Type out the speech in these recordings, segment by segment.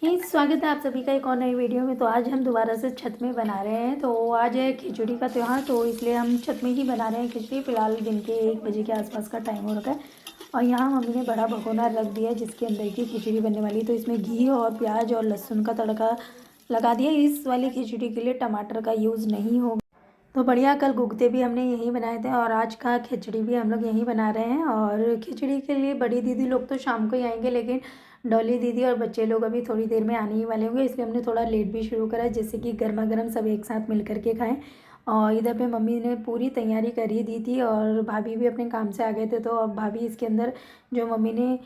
स्वागत है आप सभी का एक और नई वीडियो में। तो आज हम दोबारा से छत में बना रहे हैं। तो आज है खिचड़ी का त्यौहार, तो इसलिए हम छत में ही बना रहे हैं खिचड़ी। फिलहाल दिन के 1 बजे के आसपास का टाइम हो रखा है और यहाँ मम्मी ने बड़ा भगोना रख दिया है जिसके अंदर की खिचड़ी बनने वाली है। तो इसमें घी और प्याज और लहसुन का तड़का लगा दिया। इस वाली खिचड़ी के लिए टमाटर का यूज़ नहीं होगा। तो बढ़िया, कल गुगते भी हमने यहीं बनाए थे और आज का खिचड़ी भी हम लोग यहीं बना रहे हैं। और खिचड़ी के लिए बड़ी दीदी लोग तो शाम को ही आएंगे, लेकिन डॉली दीदी और बच्चे लोग अभी थोड़ी देर में आने ही वाले होंगे, इसलिए हमने थोड़ा लेट भी शुरू करा है जिससे कि गर्मा गर्म सब एक साथ मिल करके खाएं। और इधर पे मम्मी ने पूरी तैयारी कर ही दी थी और भाभी भी अपने काम से आ गए थे। तो अब भाभी इसके अंदर जो मम्मी ने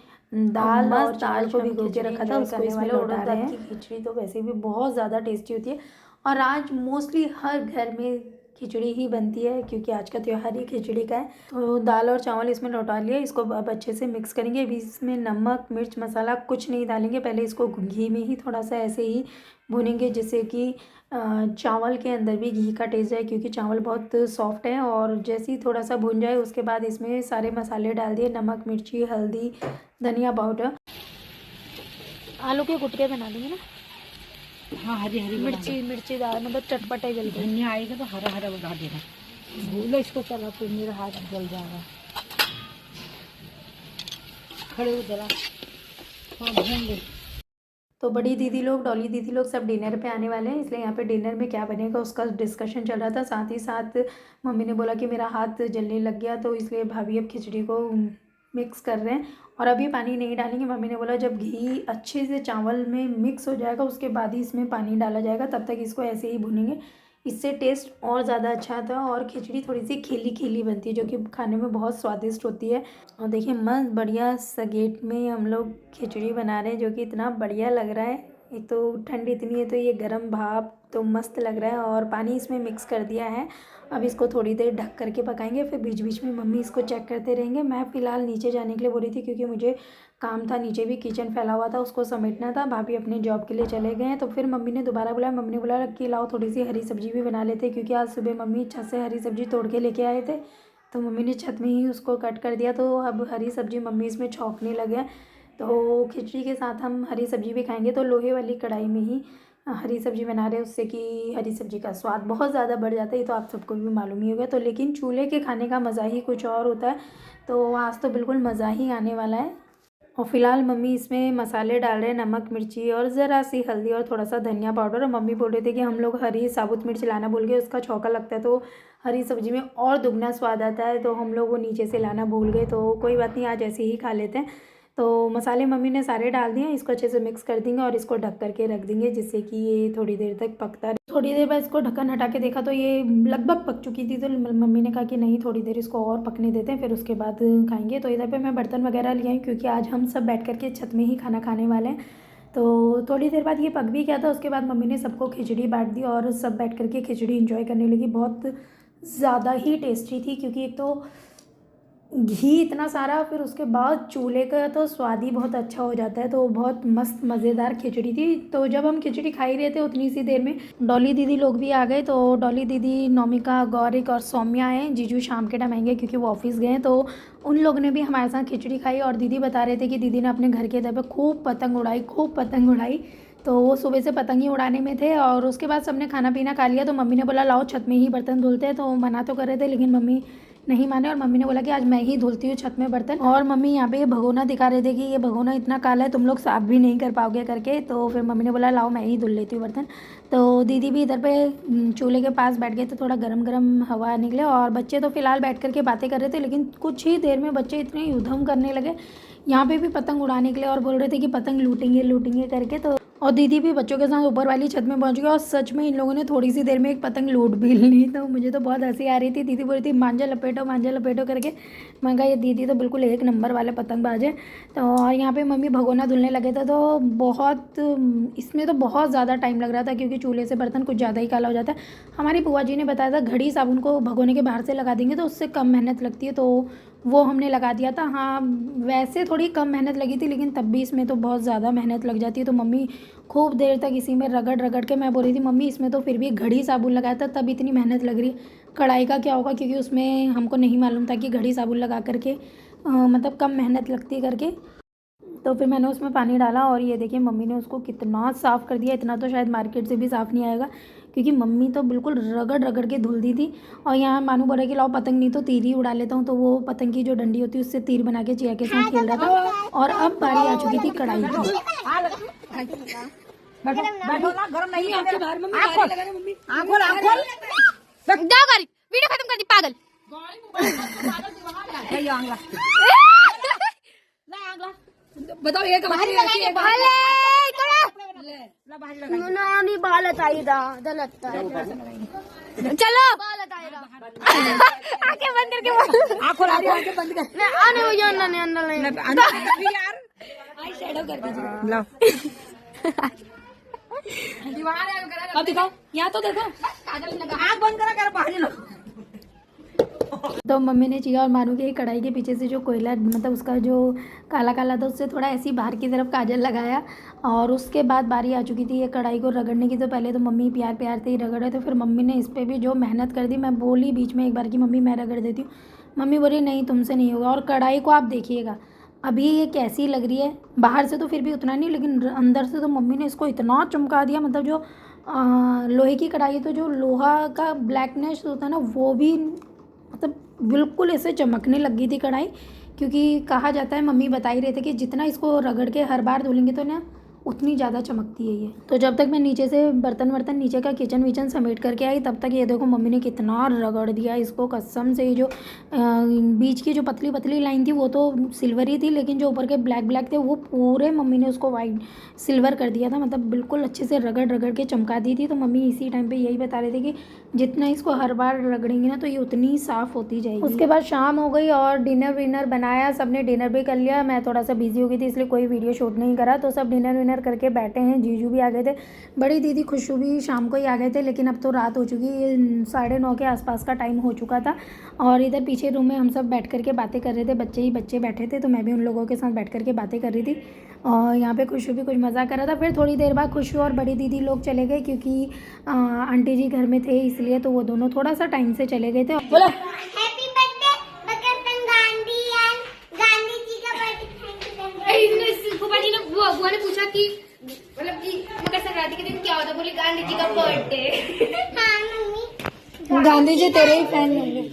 दाल और चावल को भिगो के रखा था उसको इसमें लौटा रहे हैं। खिचड़ी तो वैसे भी बहुत ज़्यादा टेस्टी होती है और आज मोस्टली हर घर में खिचड़ी ही बनती है क्योंकि आज का त्यौहार ही खिचड़ी का है। तो दाल और चावल इसमें लौटा लिया, इसको अब अच्छे से मिक्स करेंगे। अभी इसमें नमक मिर्च मसाला कुछ नहीं डालेंगे, पहले इसको घी में ही थोड़ा सा ऐसे ही भूनेंगे जिससे कि चावल के अंदर भी घी का टेस्ट जाए, क्योंकि चावल बहुत सॉफ्ट है। और जैसे ही थोड़ा सा भून जाए उसके बाद इसमें सारे मसाले डाल दिए, नमक मिर्ची हल्दी धनिया पाउडर। आलू के गुटके बना देंगे ना। हाँ, हरी हरी मिर्ची दाल मतलब चटपटे जल्दी। धनिया आएगा तो हरा हरा बना देना। भूलो इसको, चला फिर मेरा हाथ जल जाएगा। खड़े हो जरा। हाँ, भून ले। तो बड़ी दीदी लोग डॉली दीदी लोग सब डिनर पे आने वाले हैं, इसलिए यहाँ पे डिनर में क्या बनेगा उसका डिस्कशन चल रहा था। साथ ही साथ मम्मी ने बोला कि मेरा हाथ जलने लग गया, तो इसलिए भाभी अब खिचड़ी को मिक्स कर रहे हैं और अभी पानी नहीं डालेंगे। मम्मी ने बोला जब घी अच्छे से चावल में मिक्स हो जाएगा उसके बाद ही इसमें पानी डाला जाएगा, तब तक इसको ऐसे ही भूनेंगे। इससे टेस्ट और ज़्यादा अच्छा आता है और खिचड़ी थोड़ी सी खिली खिली बनती है जो कि खाने में बहुत स्वादिष्ट होती है। और देखिए मस्त बढ़िया सगेट में हम लोग खिचड़ी बना रहे हैं जो कि इतना बढ़िया लग रहा है। एक तो ठंड इतनी है तो ये गर्म भाप तो मस्त लग रहा है और पानी इसमें मिक्स कर दिया है। अब इसको थोड़ी देर ढक करके पकाएंगे, फिर बीच बीच में मम्मी इसको चेक करते रहेंगे। मैं फ़िलहाल नीचे जाने के लिए बोल रही थी क्योंकि मुझे काम था, नीचे भी किचन फैला हुआ था उसको समेटना था। भाभी अपने जॉब के लिए चले गए हैं। तो फिर मम्मी ने दोबारा बुलाया। मम्मी ने बोला कि लाओ थोड़ी सी हरी सब्जी भी बना लेते, क्योंकि आज सुबह मम्मी छत से हरी सब्जी तोड़ के लेके आए थे, तो मम्मी ने छत में ही उसको कट कर दिया। तो अब हरी सब्जी मम्मी इसमें छौंकने लगे। तो खिचड़ी के साथ हम हरी सब्जी भी खाएंगे, तो लोहे वाली कढ़ाई में ही हरी सब्जी बना रहे हैं, उससे कि हरी सब्जी का स्वाद बहुत ज़्यादा बढ़ जाता है। ये तो आप सबको भी मालूम ही होगा। तो लेकिन चूल्हे के खाने का मज़ा ही कुछ और होता है, तो आज तो बिल्कुल मज़ा ही आने वाला है। और फिलहाल मम्मी इसमें मसाले डाल रहे हैं, नमक मिर्ची और ज़रा सी हल्दी और थोड़ा सा धनिया पाउडर। और मम्मी बोल रहे थे कि हम लोग हरी साबुत मिर्च लाना भूल गए, उसका छौंका लगता है तो हरी सब्जी में और दुगना स्वाद आता है, तो हम लोग वो नीचे से लाना भूल गए। तो कोई बात नहीं, आज ऐसे ही खा लेते हैं। तो मसाले मम्मी ने सारे डाल दिए, इसको अच्छे से मिक्स कर देंगे और इसको ढक करके रख देंगे जिससे कि ये थोड़ी देर तक पकता रहे। थोड़ी देर बाद इसको ढक्कन हटा के देखा तो ये लगभग पक चुकी थी, तो मम्मी ने कहा कि नहीं थोड़ी देर इसको और पकने देते हैं फिर उसके बाद खाएंगे। तो इधर पे मैं बर्तन वगैरह ले आई क्योंकि आज हम सब बैठ करके छत में ही खाना खाने वाले हैं। तो थोड़ी देर बाद ये पक भी गया था। उसके बाद मम्मी ने सबको खिचड़ी बांट दी और सब बैठ करके खिचड़ी इंजॉय करने लगी। बहुत ज़्यादा ही टेस्टी थी क्योंकि एक तो घी इतना सारा, फिर उसके बाद चूल्हे का तो स्वाद ही बहुत अच्छा हो जाता है। तो बहुत मस्त मज़ेदार खिचड़ी थी। तो जब हम खिचड़ी खा ही रहे थे उतनी सी देर में डॉली दीदी लोग भी आ गए। तो डॉली दीदी, नौमिका, गौरिक और सौम्या आए। जीजू शाम के टाइम आएंगे क्योंकि वो ऑफिस गए हैं। तो उन लोगों ने भी हमारे साथ खिचड़ी खाई और दीदी बता रहे थे कि दीदी ने अपने घर के इधर पर खूब पतंग उड़ाई, खूब पतंग उड़ाई। तो वो सुबह से पतंग ही उड़ाने में थे और उसके बाद सबने खाना पीना खा लिया। तो मम्मी ने बोला लाओ छत में ही बर्तन धुलते हैं। तो मना तो कर रहे थे लेकिन मम्मी नहीं माने और मम्मी ने बोला कि आज मैं ही धुलती हूँ छत में बर्तन। और मम्मी यहाँ पे ये भगोना दिखा रहे थे कि ये भगोना इतना काला है तुम लोग साफ भी नहीं कर पाओगे करके। तो फिर मम्मी ने बोला लाओ मैं ही धुल लेती हूँ बर्तन। तो दीदी भी इधर पे चूल्हे के पास बैठ गए थे, थोड़ा गरम गरम हवा निकले। और बच्चे तो फिलहाल बैठ करके बातें कर रहे थे, लेकिन कुछ ही देर में बच्चे इतने उधम करने लगे यहाँ पे भी पतंग उड़ाने के लिए और बोल रहे थे कि पतंग लूटेंगे लूटेंगे करके। तो और दीदी भी बच्चों के साथ ऊपर वाली छत में पहुंच गई और सच में इन लोगों ने थोड़ी सी देर में एक पतंग लूट भी ली। तो मुझे तो बहुत हंसी आ रही थी। दीदी बोल रही थी मांझा लपेटो करके। मैं कहा ये दीदी तो बिल्कुल एक नंबर वाले पतंगबाज है। तो और यहाँ पे मम्मी भगोना धुलने लगे थे, तो बहुत इसमें तो बहुत ज़्यादा टाइम लग रहा था क्योंकि चूल्हे से बर्तन कुछ ज़्यादा ही काला हो जाता है। हमारी बुआ जी ने बताया था घड़ी साबुन को भगोने के बाहर से लगा देंगे तो उससे कम मेहनत लगती है, तो वो हमने लगा दिया था। हाँ, वैसे थोड़ी कम मेहनत लगी थी लेकिन तब भी इसमें तो बहुत ज़्यादा मेहनत लग जाती है। तो मम्मी खूब देर तक इसी में रगड़ रगड़ के, मैं बोल रही थी मम्मी इसमें तो फिर भी घड़ी साबुन लगाया था तब इतनी मेहनत लग रही। कढ़ाई का क्या होगा क्योंकि उसमें हमको नहीं मालूम था कि घड़ी साबुन लगा करके मतलब कम मेहनत लगती करके। तो फिर मैंने उसमें पानी डाला और ये देखिए मम्मी ने उसको कितना साफ़ कर दिया। इतना तो शायद मार्केट से भी साफ़ नहीं आएगा, क्योंकि मम्मी तो बिल्कुल रगड़ रगड़ के धुल दी थी। और यहाँ मानू बोला कि लाओ पतंग, नहीं तो तीर ही उड़ा लेता हूँ। तो वो पतंग की जो डंडी होती है उससे तीर बना के चिया के साथ खेल रहा था। और अब बारी आ चुकी थी कढ़ाई की। बैठो ना, गरम नहीं है आपके बाहर मम्मी, आंख वीडियो खत्म कर दी पागल। बताओ ये नहीं बाल चाहिए चलो आंखें बंद करके आंखें बंद कर, आने हो जाना नहीं अंदर नहीं यार आई शैडो कर दीजिए। अब दिखाओ, यहाँ तो देखो, आँख बंद करा कर बाहर लो। तो मम्मी ने चिया और मानू के कढ़ाई के पीछे से जो कोयला, मतलब उसका जो काला काला था, उससे थोड़ा ऐसी बाहर की तरफ काजल लगाया। और उसके बाद बारी आ चुकी थी ये कढ़ाई को रगड़ने की। तो पहले तो मम्मी प्यार प्यार से ही रगड़े, तो फिर मम्मी ने इस पर भी जो मेहनत कर दी। मैं बोली बीच में एक बार कि मम्मी मैं रगड़ देती हूँ, मम्मी बोली नहीं तुमसे नहीं होगा। और कढ़ाई को आप देखिएगा अभी ये कैसी लग रही है, बाहर से तो फिर भी उतना नहीं, लेकिन अंदर से तो मम्मी ने इसको इतना चमका दिया। मतलब जो लोहे की कढ़ाई है, तो जो लोहा का ब्लैकनेस होता है ना, वो भी मतलब बिल्कुल ऐसे चमकने लग गई थी कढ़ाई। क्योंकि कहा जाता है, मम्मी बता ही रहे थे कि जितना इसको रगड़ के हर बार धुलेंगे तो ना उतनी ज़्यादा चमकती है ये। तो जब तक मैं नीचे से बर्तन वर्तन नीचे का किचन विचन समेट करके आई, तब तक ये देखो मम्मी ने कितना रगड़ दिया इसको कसम से। जो बीच की जो पतली पतली लाइन थी वो तो सिल्वर ही थी, लेकिन जो ऊपर के ब्लैक ब्लैक थे वो पूरे मम्मी ने उसको वाइट सिल्वर कर दिया था। मतलब बिल्कुल अच्छे से रगड़ रगड़ के चमका दी थी। तो मम्मी इसी टाइम पर यही बता रहे थे कि जितना इसको हर बार रगड़ेंगे ना तो ये उतनी साफ़ होती जाएगी। उसके बाद शाम हो गई और डिनर विनर बनाया, सबने डिनर भी कर लिया। मैं थोड़ा सा बिजी हो गई थी इसलिए कोई वीडियो शूट नहीं करा। तो सब डिनर विनर करके बैठे हैं। जीजू भी आ गए थे, बड़ी दीदी खुशबू भी शाम को ही आ गए थे, लेकिन अब तो रात हो चुकी, 9:30 के आसपास का टाइम हो चुका था। और इधर पीछे रूम में हम सब बैठ करके बातें कर रहे थे, बच्चे ही बच्चे बैठे थे, तो मैं भी उन लोगों के साथ बैठ करके बातें कर रही थी। और यहाँ पे खुशबू भी कुछ मज़ा कर रहा था। फिर थोड़ी देर बाद खुशबू और बड़ी दीदी लोग चले गए, क्योंकि आंटी जी घर में थे इसलिए, तो वो दोनों थोड़ा सा टाइम से चले गए थे। बोलो हैप्पी बर्थडे मकरतन गांधी एंड गांधी जी का बर्थडे। फूफा जी ने बुआ ने पूछा कि मतलब कि मकर संक्रांति के दिन क्या होता है, बोली गांधी जी का बर्थडे। हाँ मम्मी, गांधी जी तेरे ही फैन होंगे।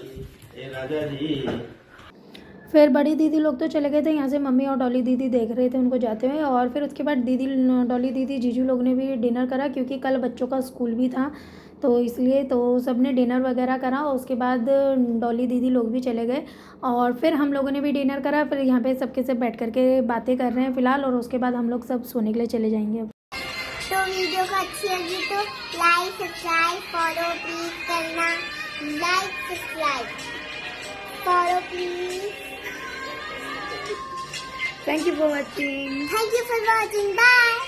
फिर बड़ी दीदी लोग तो चले गए थे, यहाँ से मम्मी और डॉली दीदी देख रहे थे उनको जाते हुए। और फिर उसके बाद डॉली दीदी जीजू लोग ने भी डिनर करा, क्योंकि कल बच्चों का स्कूल भी था, तो इसलिए तो सब ने डिनर वगैरह करा। और उसके बाद डॉली दीदी लोग भी चले गए और फिर हम लोगों ने भी डिनर करा। फिर यहाँ पे सबके सब बैठ करके बातें कर रहे हैं फ़िलहाल, और उसके बाद हम लोग सब सोने के लिए चले जाएंगे। अब तो वीडियो को अच्छी लगी तो लाइक सब्सक्राइब फॉलो प्लीज करना, like subscribe follow please. Thank you for watching. Thank you for watching, bye.